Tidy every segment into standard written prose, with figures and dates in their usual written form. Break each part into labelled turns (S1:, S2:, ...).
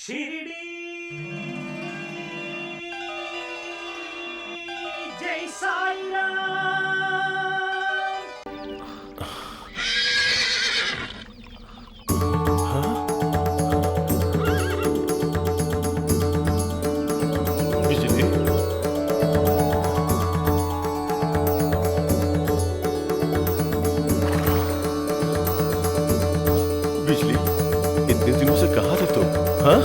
S1: शिरडी जय साईं राम।
S2: बिजली, बिजली, इतने दिनों से कहाँ थे तुम? हाँ?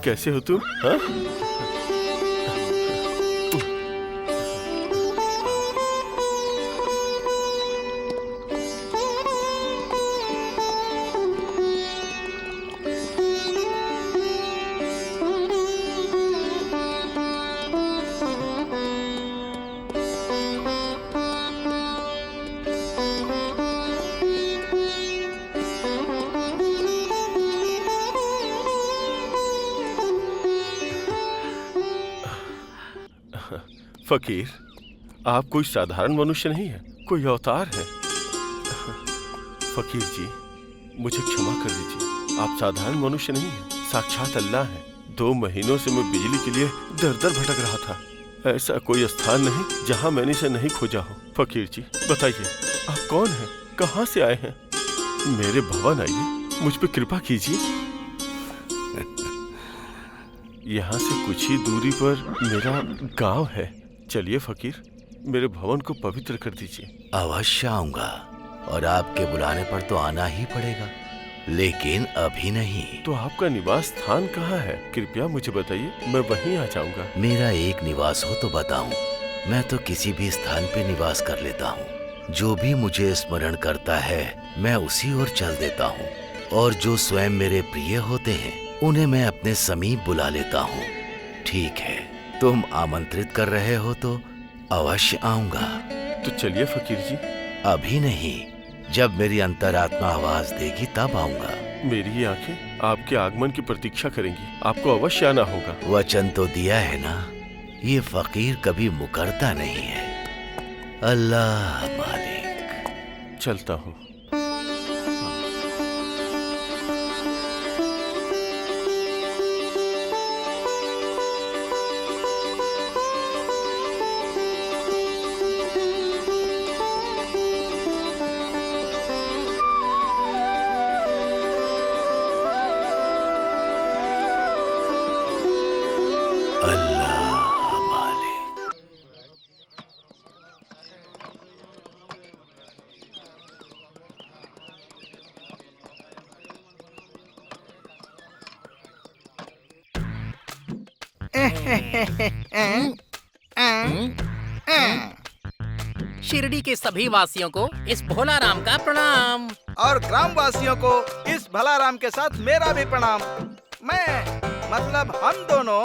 S2: कैसे हो तुम? हाँ? फकीर, आप कोई साधारण मनुष्य नहीं है, कोई अवतार है। फकीर जी, मुझे क्षमा कर दीजिए, आप साधारण मनुष्य नहीं हैं, साक्षात अल्लाह हैं। 2 महीनों से मैं बिजली के लिए दर-दर भटक रहा था। ऐसा कोई स्थान नहीं जहां मैंने इसे नहीं खोजा हो। फकीर जी, बताइए, आप कौन हैं? कहां से आए हैं? मेरे भवन आइए, मुझ पे कृपा कीजिए। यहाँ से कुछ ही दूरी पर मेरा गांव है। चलिए फकीर, मेरे भवन को पवित्र कर दीजिए।
S3: अवश्य आऊंगा, और आपके बुलाने पर तो आना ही पड़ेगा, लेकिन अभी नहीं।
S2: तो आपका निवास स्थान कहाँ है? कृपया मुझे बताइए, मैं वहीं आ जाऊंगा।
S3: मेरा एक निवास हो तो बताऊं। मैं तो किसी भी स्थान पे निवास कर लेता हूँ। जो भी मुझे स्मरण करता है मैं उसी ओर चल देता हूँ, और जो स्वयं मेरे प्रिय होते हैं उन्हें मैं अपने समीप बुला लेता हूँ। ठीक है, तुम आमंत्रित कर रहे हो तो अवश्य आऊंगा।
S2: तो चलिए फकीर जी।
S3: अभी नहीं, जब मेरी अंतरात्मा आवाज देगी तब आऊंगा।
S2: मेरी आंखें आपके आगमन की प्रतीक्षा करेंगी, आपको अवश्य आना होगा।
S3: वचन तो दिया है ना, ये फकीर कभी मुकरता नहीं है। अल्लाह मालिक।
S2: चलता हूँ।
S3: अल्लाह मालिक।
S4: शिरडी के सभी वासियों को इस भोला राम का प्रणाम।
S5: और ग्राम वासियों को इस भला राम के साथ मेरा भी प्रणाम। हम दोनों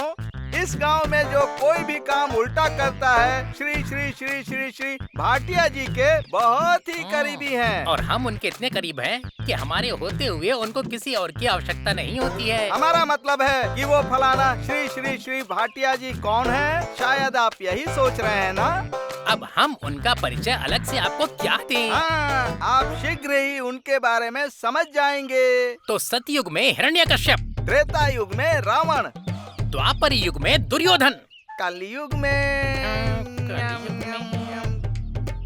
S5: इस गांव में जो कोई भी काम उल्टा करता है, श्री श्री श्री श्री श्री भाटिया जी के बहुत ही करीबी हैं।
S4: और हम उनके इतने करीब हैं कि हमारे होते हुए उनको किसी और की आवश्यकता नहीं होती है।
S5: हमारा मतलब है कि वो फलाना श्री श्री श्री भाटिया जी कौन है, शायद आप यही सोच रहे हैं ना।
S4: अब हम उनका परिचय अलग से आपको क्या दें?
S5: हाँ, आप शीघ्र ही उनके बारे में समझ जाएंगे।
S4: तो सतयुग में हिरण्यकश्यप,
S5: त्रेता युग में रावण,
S4: द्वापर युग में दुर्योधन,
S5: कलयुग में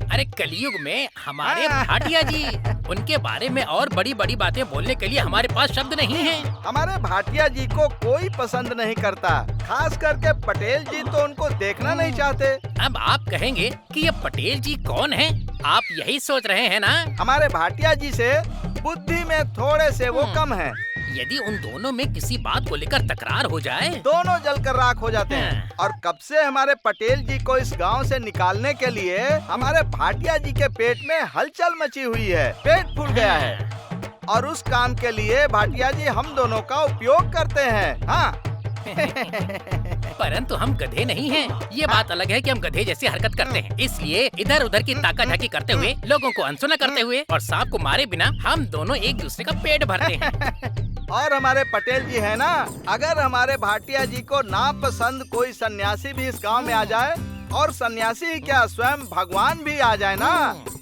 S4: अरे कलयुग में हमारे भाटिया जी। उनके बारे में और बड़ी बड़ी बातें बोलने के लिए हमारे पास शब्द नहीं है।
S5: हमारे भाटिया जी को कोई पसंद नहीं करता, खास करके पटेल जी तो उनको देखना नहीं चाहते।
S4: अब आप कहेंगे कि ये पटेल जी कौन हैं? आप यही सोच रहे हैं ना?
S5: हमारे भाटिया जी से बुद्धि में थोड़े से वो कम हैं।
S4: यदि उन दोनों में किसी बात को लेकर तकरार हो जाए,
S5: दोनों जलकर राख हो जाते हैं। और कब से हमारे पटेल जी को इस गांव से निकालने के लिए हमारे भाटिया जी के पेट में हलचल मची हुई है, पेट फूल गया है। और उस काम के लिए भाटिया जी हम दोनों का उपयोग करते हैं। हाँ।
S4: परंतु हम गधे नहीं हैं। ये बात अलग है कि हम गधे जैसी हरकत करते हैं, इसलिए इधर उधर की ताका झाकी करते हुए, लोगों को अनसुना करते हुए और सांप को मारे बिना हम दोनों एक दूसरे का पेट भरते हैं।
S5: और हमारे पटेल जी है ना, अगर हमारे भाटिया जी को नापसंद कोई सन्यासी भी इस गांव में आ जाए और सन्यासी ही क्या, स्वयं भगवान भी आ जाए ना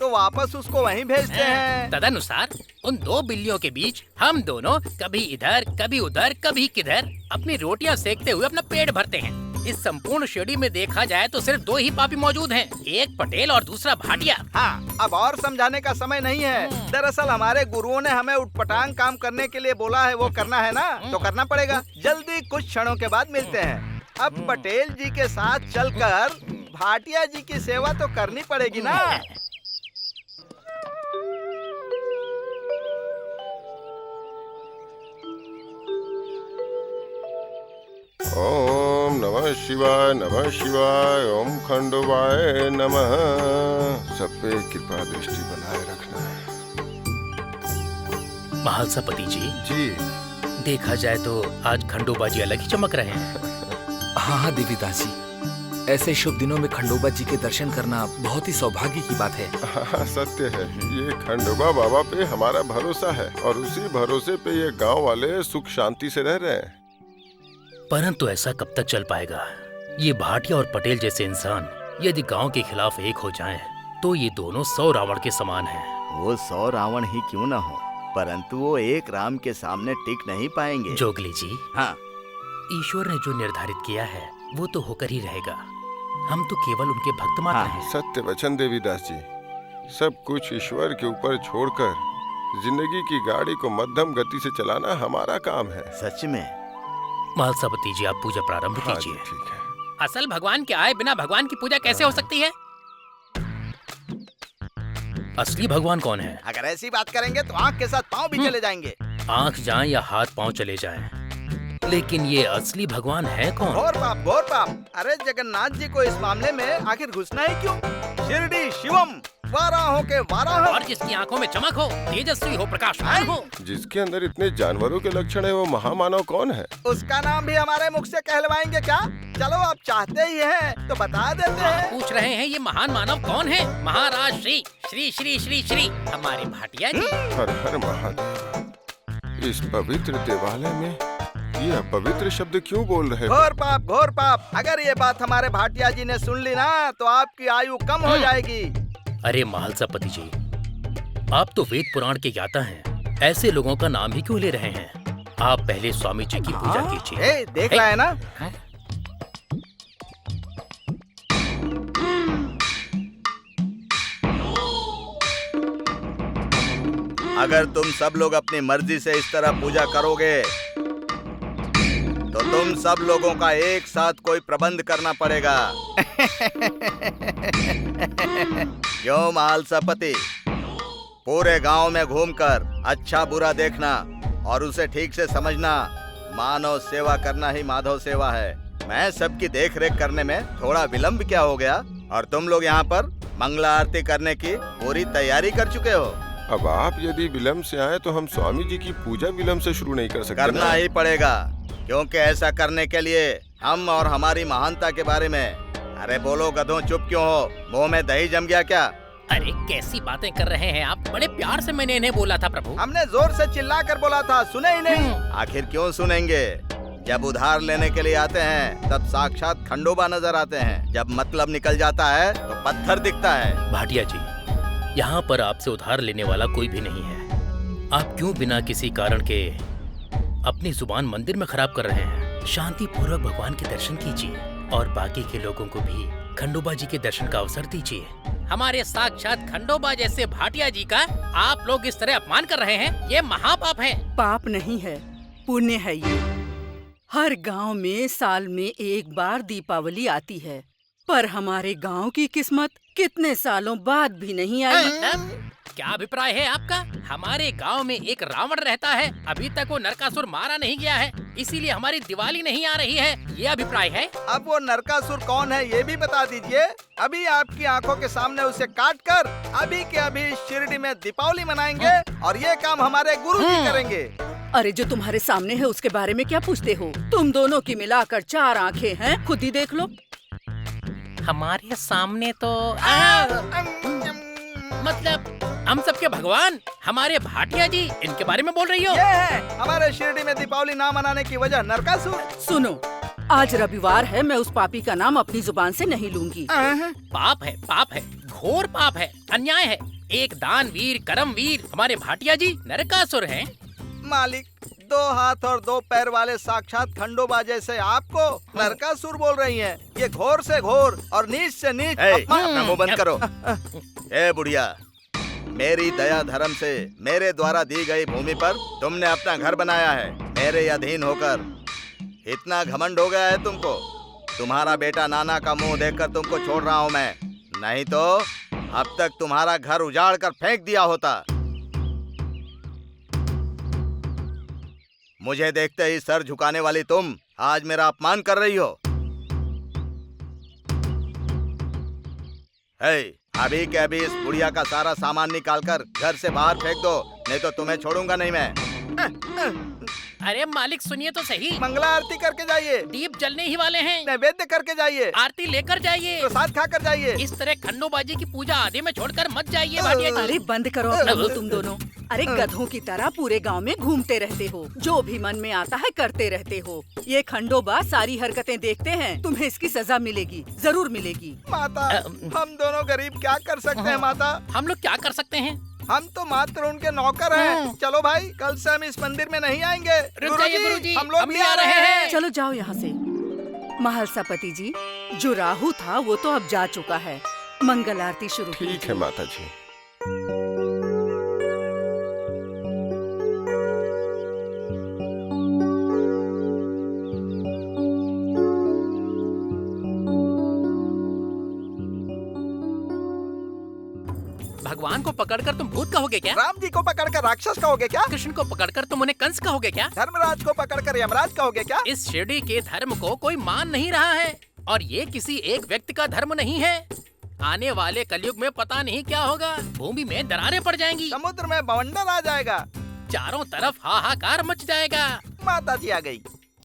S5: तो वापस उसको वहीं भेजते हैं।
S4: तदनुसार उन दो बिल्लियों के बीच हम दोनों कभी इधर कभी उधर कभी किधर अपनी रोटियां सेकते हुए अपना पेट भरते हैं। इस संपूर्ण श्रेणी में देखा जाए तो सिर्फ दो ही पापी मौजूद हैं, एक पटेल और दूसरा भाटिया।
S5: हाँ, अब और समझाने का समय नहीं है। दरअसल हमारे गुरुओं ने हमें उठपटांग काम करने के लिए बोला है, वो करना है ना तो करना पड़ेगा। जल्दी कुछ क्षणों के बाद मिलते हैं। अब पटेल जी के साथ चलकर भाटिया जी की सेवा तो करनी पड़ेगी ना।
S2: ओम नमः शिवाय, ओम खंडोबाय नमः। सब पे कृपा दृष्टि बनाए रखना है।
S4: महालसापति जी, देखा जाए तो आज खंडोबा जी अलग ही चमक रहे हैं।
S6: हाँ देवीदास जी, ऐसे शुभ दिनों में खंडोबा जी के दर्शन करना बहुत ही सौभाग्य की बात है।
S2: हाँ, सत्य है। ये खंडोबा बाबा पे हमारा भरोसा है और उसी भरोसे पे ये गांव वाले सुख शांति से रह रहे हैं।
S4: परंतु ऐसा कब तक चल पाएगा? ये भाटिया और पटेल जैसे इंसान यदि गांव के खिलाफ एक हो जाएं, तो ये दोनों 100 रावण के समान हैं।
S5: वो 100 रावण ही क्यों न हो, परंतु वो एक राम के सामने टिक नहीं पाएंगे।
S4: जोगली जी,
S5: हाँ,
S4: ईश्वर ने जो निर्धारित किया है वो तो होकर ही रहेगा। हम तो केवल उनके भक्त मात्र हैं।
S2: सत्य वचन देवीदास जी। सब कुछ ईश्वर के ऊपर छोड़कर जिंदगी की गाड़ी को मध्यम गति से चलाना हमारा काम है।
S5: सच में।
S4: महालसापति जी, आप पूजा प्रारंभ
S2: हाँ
S4: कीजिए।
S2: ठीक है।
S4: असल भगवान के आए बिना भगवान की पूजा कैसे हो सकती है? असली भगवान कौन है?
S5: अगर ऐसी बात करेंगे तो आँख के साथ पाँव भी चले जाएंगे।
S4: आँख जाए या हाथ पाँव चले जाएं, लेकिन ये असली भगवान है कौन?
S5: घोर पाप। अरे जगन्नाथ जी को इस मामले में आखिर घुसना ही क्यों? शिरडी शिवम, वाराहों के वाराह।
S4: और जिसकी आंखों में चमक हो, तेजस्वी हो, प्रकाशमान हो।
S2: जिसके अंदर इतने जानवरों के लक्षण है, वो महामानव कौन है?
S5: उसका नाम भी हमारे मुख से कहलवाएंगे क्या? चलो आप चाहते ही हैं तो बता देते हैं।
S4: पूछ रहे हैं ये महान मानव कौन है? महाराज श्री श्री श्री श्री श्री हमारे भाटिया जी।
S2: हर हर महादेव। इस पवित्र देवालय में ये अपवित्र शब्द क्यों बोल रहे हो?
S5: घोर पाप। अगर ये बात हमारे भाटिया जी ने सुन ली ना तो आपकी आयु कम हो जाएगी।
S4: अरे महालसापति जी, आप तो वेद पुराण के ज्ञाता हैं, ऐसे लोगों का नाम ही क्यों ले रहे हैं? आप पहले स्वामी जी की पूजा कीजिए।
S5: देख रहा है ना? अगर तुम सब लोग अपनी मर्जी से इस तरह पूजा करोगे तो तुम सब लोगों का एक साथ कोई प्रबंध करना पड़ेगा। क्यों महालसापति? पूरे गांव में घूमकर अच्छा बुरा देखना और उसे ठीक से समझना। मानव सेवा करना ही माधव सेवा है। मैं सबकी देख रेख करने में थोड़ा विलंब क्या हो गया, और तुम लोग यहाँ पर मंगला आरती करने की पूरी तैयारी कर चुके हो।
S2: अब आप यदि विलम्ब से आए तो हम स्वामी जी की पूजा विलम्ब से शुरू नहीं कर सकते।
S5: करना ही पड़ेगा, क्योंकि ऐसा करने के लिए हम और हमारी महानता के बारे में। अरे बोलो गधों, चुप क्यों हो? मुंह में दही जम गया क्या?
S4: अरे कैसी बातें कर रहे हैं आप? बड़े प्यार से मैंने इन्हें बोला था प्रभु।
S5: हमने जोर से चिल्ला कर बोला था, सुने ही नहीं। आखिर क्यों सुनेंगे? जब उधार लेने के लिए आते हैं तब साक्षात खंडोबा नजर आते हैं, जब मतलब निकल जाता है तो पत्थर दिखता है।
S4: भाटिया जी, यहाँ पर आपसे उधार लेने वाला कोई भी नहीं है। आप क्यों बिना किसी कारण के अपनी जुबान मंदिर में खराब कर रहे हैं? शांति पूर्वक भगवान के दर्शन कीजिए और बाकी के लोगों को भी खंडोबा जी के दर्शन का अवसर दीजिए। हमारे साक्षात खंडोबा जैसे भाटिया जी का आप लोग इस तरह अपमान कर रहे हैं, ये महापाप है।
S7: पाप नहीं है, पुण्य है ये। हर गांव में साल में एक बार दीपावली आती है, पर हमारे गांव की किस्मत कितने सालों बाद भी नहीं आई।
S4: मतलब क्या अभिप्राय है आपका? हमारे गांव में एक रावण रहता है, अभी तक वो नरकासुर मारा नहीं गया है, इसीलिए हमारी दिवाली नहीं आ रही है, ये अभिप्राय है?
S5: अब वो नरकासुर कौन है ये भी बता दीजिए। अभी आपकी आंखों के सामने उसे काट कर अभी के अभी शिरडी में दीपावली मनाएंगे और ये काम हमारे गुरु जी करेंगे।
S7: अरे जो तुम्हारे सामने है उसके बारे में क्या पूछते हो? तुम दोनों की मिलाकर 4 आंखें हैं, खुद ही देख लो।
S4: हमारे सामने तो मतलब हम सबके भगवान हमारे भाटिया जी, इनके बारे में बोल रही हो?
S5: ये है हमारे शिरडी में दीपावली ना मनाने की वजह, नरकासुर।
S7: सुनो, आज रविवार है, मैं उस पापी का नाम अपनी जुबान से नहीं लूंगी।
S4: पाप है, घोर पाप है, अन्याय है। एक दानवीर, करमवीर हमारे भाटिया जी नरकासुर हैं।
S5: मालिक, 2 हाथ और 2 पैर वाले साक्षात खंडोबा जैसे आपको नरकासुर बोल रही हैं। ये घोर से घोर और नीच से नीच
S2: अपना मुंह बंद करो। ए बुढ़िया, मेरी दया धर्म से मेरे द्वारा दी गई भूमि पर तुमने अपना घर बनाया है। मेरे अधीन होकर इतना घमंड हो गया है तुमको। तुम्हारा बेटा नाना का मुंह देखकर तुमको छोड़ रहा हूँ मैं, नहीं तो अब तक तुम्हारा घर उजाड़ कर फेंक दिया होता। मुझे देखते ही सर झुकाने वाली तुम आज मेरा अपमान कर रही हो। अभी के अभी इस बुढ़िया का सारा सामान निकालकर घर से बाहर फेंक दो, नहीं तो तुम्हें छोड़ूंगा नहीं मैं।
S4: अरे मालिक सुनिए तो सही।
S5: मंगला आरती करके जाइए।
S4: दीप जलने ही वाले हैं।
S5: नैवेद्य करके जाइए।
S4: आरती लेकर जाइए।
S5: प्रसाद खाकर जाइए।
S4: इस तरह खंडोबाजी की पूजा आधे में छोड़कर मत जाइए भाटिया जी।
S7: अरे बंद करो अपना मुंह तुम दोनों। अरे गधों की तरह पूरे गांव में घूमते रहते हो, जो भी मन में आता है करते रहते हो। ये खंडोबा सारी हरकतें देखते हैं, तुम्हें इसकी सजा मिलेगी, जरूर मिलेगी।
S5: माता, हम दोनों गरीब क्या कर सकते हैं माता?
S4: हम लोग क्या कर सकते हैं?
S5: हम तो मात्र उनके नौकर हैं। चलो भाई, कल से हम इस मंदिर में नहीं आएंगे।
S4: रुक जाइए गुरुजी,
S5: हम लोग भी आ रहे हैं।
S7: चलो जाओ यहाँ से। महालसापति जी, जो राहु था वो तो अब जा चुका है, मंगल आरती शुरू कीजिए।
S2: ठीक है माता जी।
S4: भगवान को पकड़कर तुम भूत कहोगे क्या?
S5: राम जी को पकड़कर राक्षस कहोगे क्या?
S4: कृष्ण को पकड़कर तुम उन्हें कंस कहोगे क्या?
S5: धर्मराज को पकड़कर यमराज कहोगे क्या?
S4: इस शिरडी के धर्म को कोई मान नहीं रहा है, और ये किसी एक व्यक्ति का धर्म नहीं है। आने वाले कलयुग में पता नहीं क्या होगा। भूमि में दरारें पड़ जाएंगी,
S5: समुद्र में बवंडर आ जाएगा,
S4: चारों तरफ हाहाकार मच जाएगा।
S5: माता जी आ गई।